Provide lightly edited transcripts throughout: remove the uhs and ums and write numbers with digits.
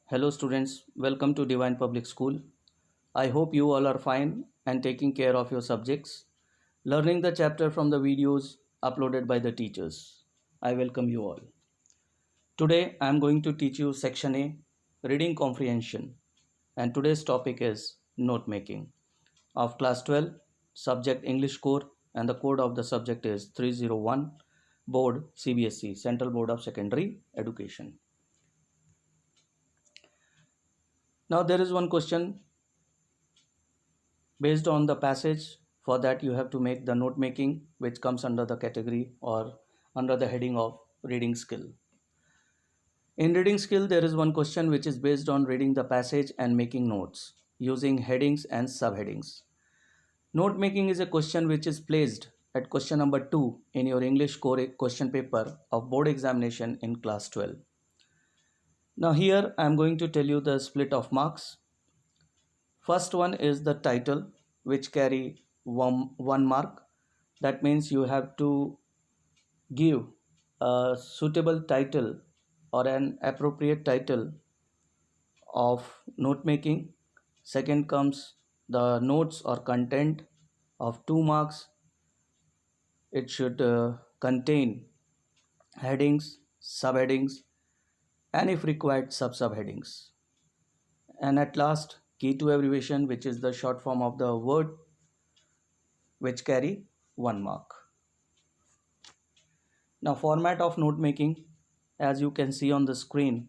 Hello, students. Welcome to Divine Public School. I hope you all are fine and taking care of your subjects, learning the chapter from the videos uploaded by the teachers. I welcome you all. Today, I am going to teach you Section A, Reading Comprehension, and today's topic is Note Making of Class 12, Subject English Core, and the code of the subject is 301, Board CBSE, Central Board of Secondary Education. Now, there is one question based on the passage. For that you have to make the note making, which comes under the category or under the heading of reading skill. In reading skill, there is one question which is based on reading the passage and making notes using headings and subheadings. Note making is a question which is placed at question number 2 in your English core question paper of board examination in class 12. Now here I am going to tell you the split of marks. First one is the title, which carry one mark. That means you have to give a suitable title or an appropriate title of note making. Second comes the notes or content of 2 marks. It should contain headings, subheadings, and if required, subheadings. And at last, key to abbreviation, which is the short form of the word, which carry 1 mark. Now, format of note making, as you can see on the screen: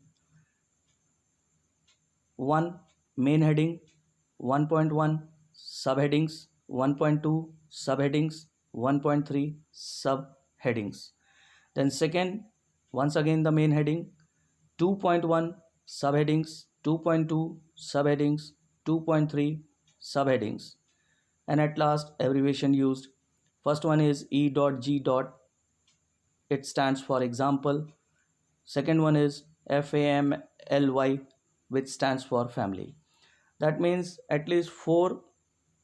1. Main heading, 1.1 subheadings, 1.2 subheadings, 1.3 subheadings. Then second, once again the main heading, 2.1 subheadings, 2.2 subheadings, 2.3 subheadings. And at last, abbreviation used. First one is E.G. It stands for example. Second one is FAMLY, which stands for family. That means at least 4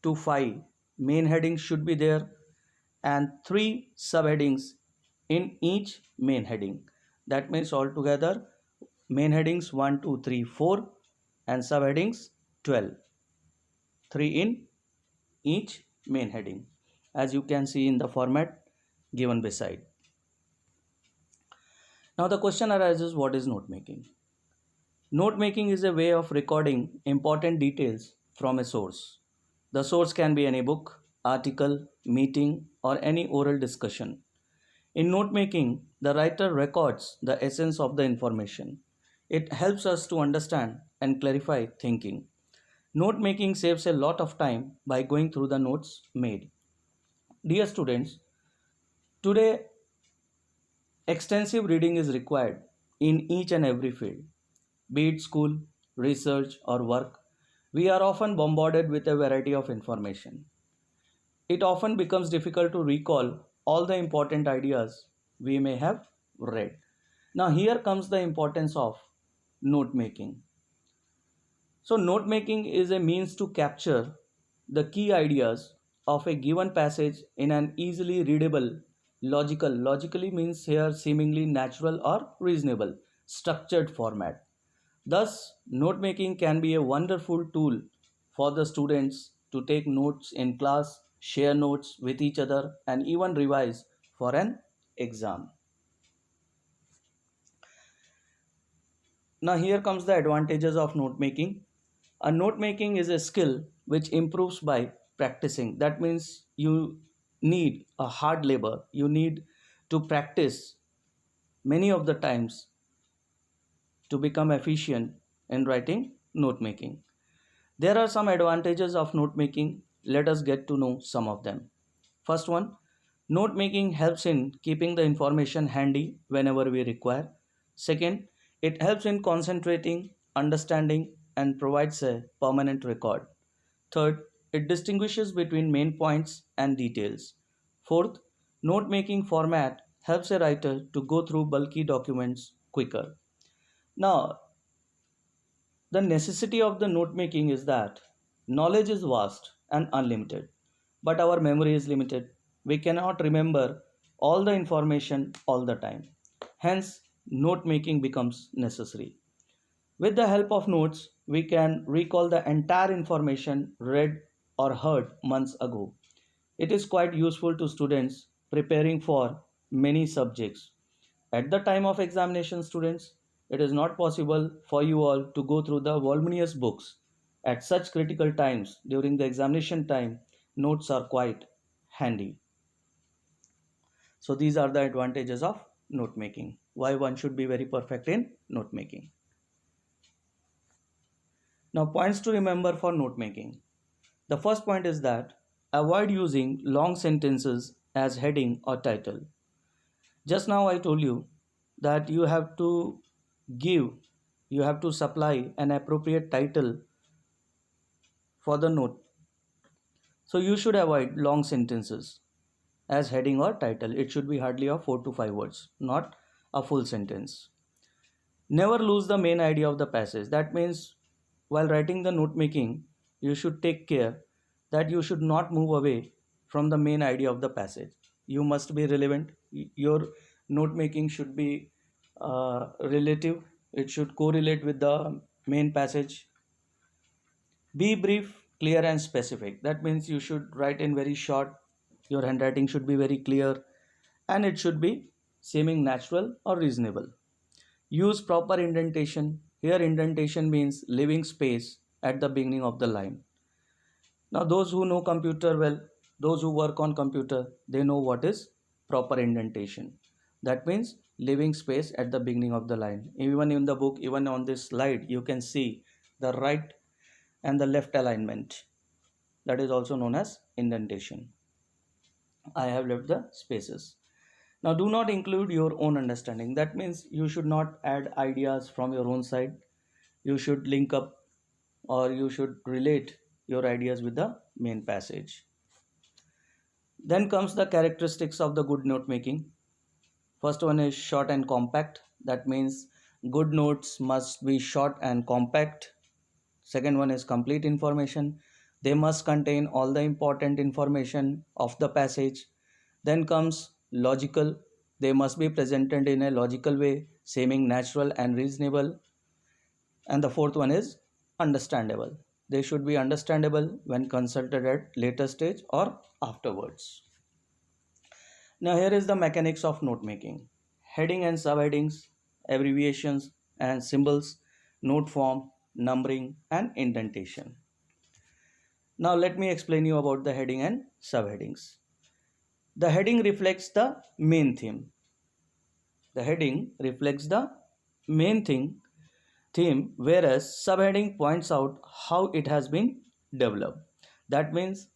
to 5 main headings should be there and 3 subheadings in each main heading. That means altogether main headings 1, 2, 3, 4 and subheadings 12. 3 in each main heading, as you can see in the format given beside. Now the question arises, what is note making? Note making is a way of recording important details from a source. The source can be any book, article, meeting, or any oral discussion. In note making, the writer records the essence of the information. It helps us to understand and clarify thinking. Note making saves a lot of time by going through the notes made. Dear students, today extensive reading is required in each and every field. Be it school, research, or work, we are often bombarded with a variety of information. It often becomes difficult to recall all the important ideas we may have read. Now, here comes the importance of note making. So, note making is a means to capture the key ideas of a given passage in an easily readable, logically means here seemingly natural or reasonable, structured format. Thus, note making can be a wonderful tool for the students to take notes in class, share notes with each other, and even revise for an exam. Now, here comes the advantages of note making. A note making is a skill which improves by practicing. That means you need a hard labor, you need to practice many of the times to become efficient in writing note making. There are some advantages of note making. Let us get to know some of them. First one, note making helps in keeping the information handy whenever we require. Second, it helps in concentrating, understanding, and provides a permanent record. Third, it distinguishes between main points and details. Fourth, note making format helps a writer to go through bulky documents quicker. Now, the necessity of the note making is that knowledge is vast and unlimited, but our memory is limited. We cannot remember all the information all the time. Hence, note making becomes necessary. With the help of notes, we can recall the entire information read or heard months ago. It is quite useful to students preparing for many subjects. At the time of examination, students, it is not possible for you all to go through the voluminous books. At such critical times during the examination time, notes are quite handy. So these are the advantages of note making. Why one should be very perfect in note making. Now, points to remember for note making. The first point is that avoid using long sentences as heading or title. Just now I told you that give, you have to supply an appropriate title for the note. So you should avoid long sentences as heading or title. It should be hardly of 4 to 5 words, not a full sentence. Never lose the main idea of the passage. That means while writing the note making, you should take care that you should not move away from the main idea of the passage. You must be relevant. Your note making should be relative. It should correlate with the main passage. Be brief, clear, and specific. That means you should write in very short. Your handwriting should be very clear, and it should be seeming natural or reasonable. Use proper indentation. Here, indentation means leaving space at the beginning of the line. Now, those who know computer well, those who work on computer, they know what is proper indentation. That means leaving space at the beginning of the line. Even in the book, even on this slide, you can see the right and the left alignment. That is also known as indentation. I have left the spaces. Now, do not include your own understanding. That means you should not add ideas from your own side. You should link up or you should relate your ideas with the main passage. Then comes the characteristics of the good note making. First one is short and compact. That means good notes must be short and compact. Second one is complete information. They must contain all the important information of the passage. Then comes logical. They must be presented in a logical way, seeming natural and reasonable. And the fourth one is understandable. They should be understandable when consulted at later stage or afterwards. Now here is the mechanics of note making. Heading and subheadings, abbreviations and symbols, note form, numbering and indentation. Now let me explain you about the heading and subheadings. The heading reflects the main theme. The heading reflects the main theme, whereas subheading points out how it has been developed. That means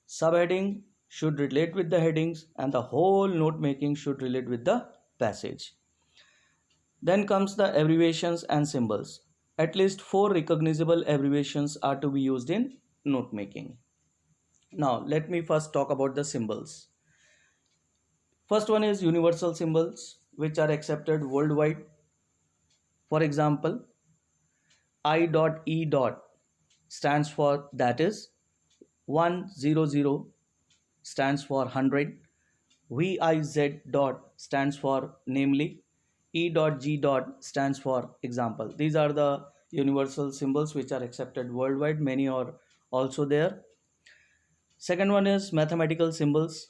subheading should relate with the headings and the whole note making should relate with the passage. Then comes the abbreviations and symbols. At least 4 recognizable abbreviations are to be used in note making. Now let me first talk about the symbols. First one is universal symbols which are accepted worldwide. For example, I.E. stands for that is 100 stands for 100. VIZ stands for namely. E.G. stands for example. These are the universal symbols which are accepted worldwide. Many are also there. Second one is mathematical symbols.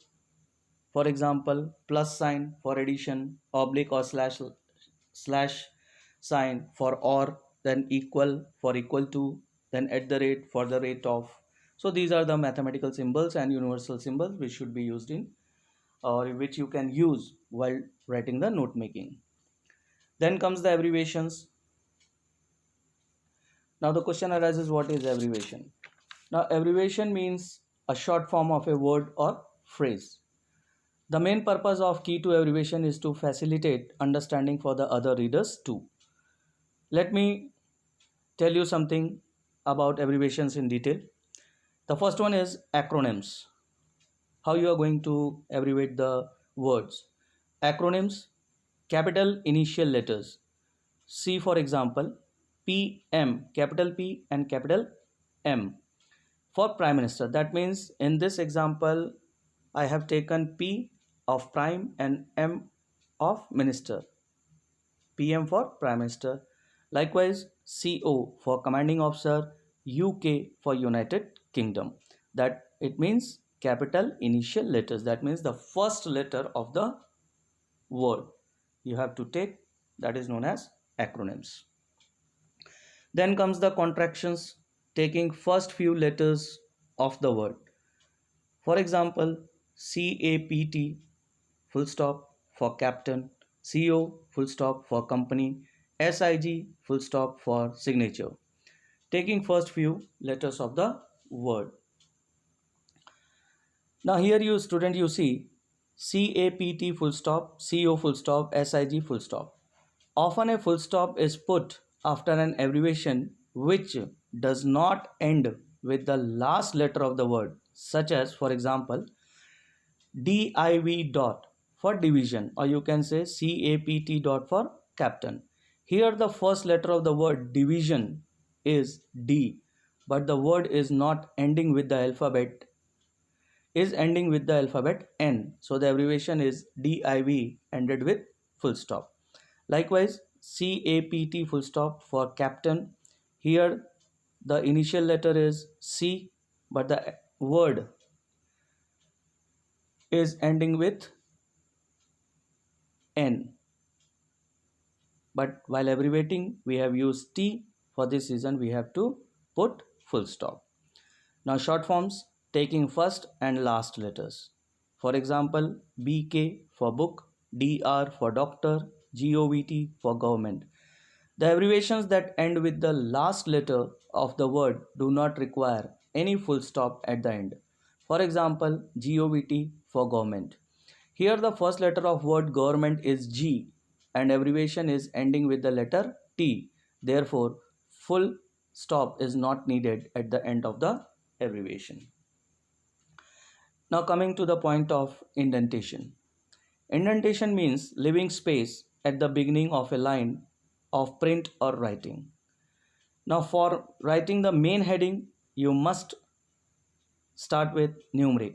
For example, plus sign for addition, oblique or slash sign for or, then equal for equal to, then at the rate for the rate of. So these are the mathematical symbols and universal symbols which should be used in or which you can use while writing the note making. Then comes the abbreviations. Now the question arises, what is abbreviation? Now abbreviation means a short form of a word or phrase. The main purpose of key to abbreviation is to facilitate understanding for the other readers too. Let me tell you something about abbreviations in detail. The first one is acronyms. How you are going to abbreviate the words. Acronyms, capital initial letters. C for example, PM, capital P and capital M. For Prime Minister, that means in this example, I have taken P of Prime and M of Minister. PM for Prime Minister. Likewise, CO for commanding officer, UK for United Kingdom. That it means capital initial letters. That means the first letter of the word you have to take, that is known as acronyms. Then comes the contractions, taking first few letters of the word. For example, CAPT full stop for captain, CO full stop for company, SIG full stop for signature. Taking first few letters of the word. Now here you student, you see CAPT full stop, CO full stop, SIG full stop. Often a full stop is put after an abbreviation which does not end with the last letter of the word, such as for example DIV dot for division, or you can say CAPT dot for captain. Here the first letter of the word division is D, but the word is not ending with the alphabet, is ending with the alphabet N. So the abbreviation is DIV ended with full stop. Likewise, CAPT full stop for captain. Here the initial letter is C, but the word is ending with N. But while abbreviating, we have used T. For this reason, we have to put full stop. Now short forms, taking first and last letters. For example, BK for book, DR for doctor, GOVT for government. The abbreviations that end with the last letter of the word do not require any full stop at the end. For example, GOVT for government. Here the first letter of word government is G and abbreviation is ending with the letter T. Therefore, full stop is not needed at the end of the abbreviation. Now coming to the point of indentation. Indentation means leaving space at the beginning of a line of print or writing. Now for writing the main heading, you must start with numeric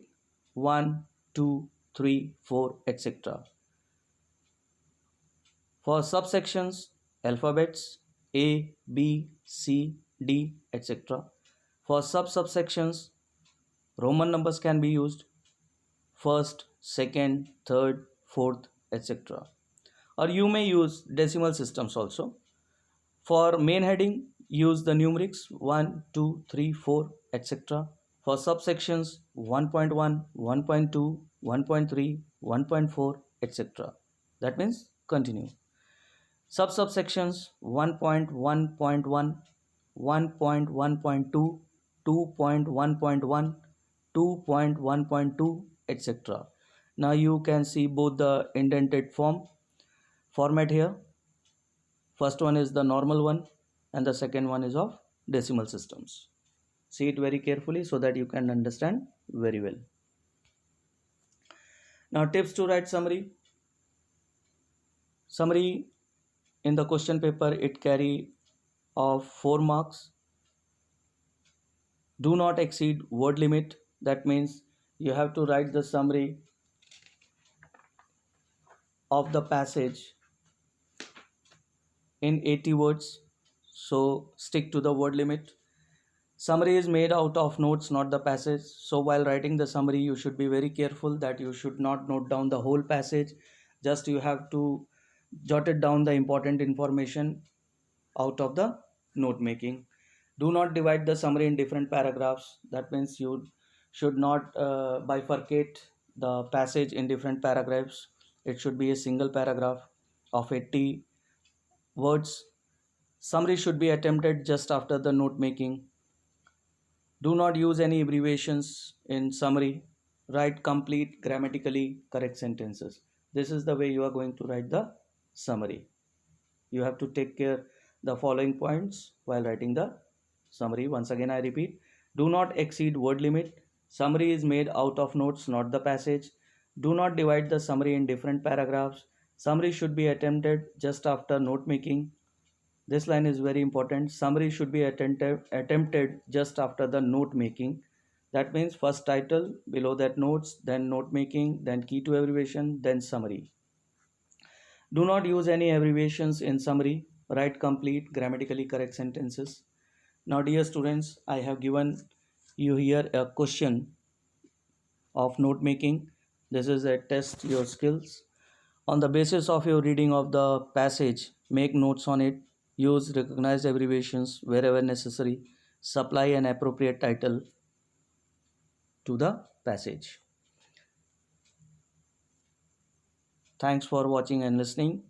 1, 2, 3, 4, etc. For subsections, alphabets A, B, C, D, etc. For subsections, Roman numbers can be used, first, second, third, fourth, etc. Or you may use decimal systems also. For main heading, use the numerics 1, 2, 3, 4, etc. For subsections 1.1, 1.2, 1.3, 1.4, etc. That means continue. Subsections 1.1.1, 1.1.2, 2.1.1, 2.1.2, etc. Now you can see both the indented format here. First one is the normal one and the second one is of decimal systems. See it very carefully so that you can understand very well. Now tips to write summary. Summary in the question paper, it carry of 4 marks. Do not exceed word limit. That means you have to write the summary of the passage in 80 words. So stick to the word limit. Summary is made out of notes, not the passage. So while writing the summary, you should be very careful that you should not note down the whole passage. Just you have to jot it down the important information out of the note making. Do not divide the summary in different paragraphs. That means you should not bifurcate the passage in different paragraphs. It should be a single paragraph of 80 words. Summary should be attempted just after the note making. Do not use any abbreviations in summary. Write complete, grammatically correct sentences. This is the way you are going to write the summary. You have to take care the following points while writing the summary. Once again I repeat, do not exceed word limit. Summary is made out of notes, not the passage. Do not divide the summary in different paragraphs. Summary should be attempted just after note making. This line is very important. Summary should be attempted just after the note making. That means first title, below that notes, then note making, then key to abbreviation, then summary. Do not use any abbreviations in summary. write complete grammatically correct sentences. Now, dear students, I have given you here a question of note making. This is a test your skills. On the basis of your reading of the passage, make notes on it, use recognized abbreviations wherever necessary, supply an appropriate title to the passage. Thanks for watching and listening.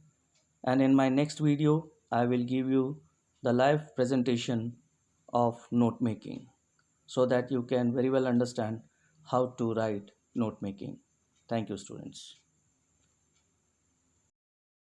And in my next video, I will give you the live presentation of note making so that you can very well understand how to write note making. Thank you, students.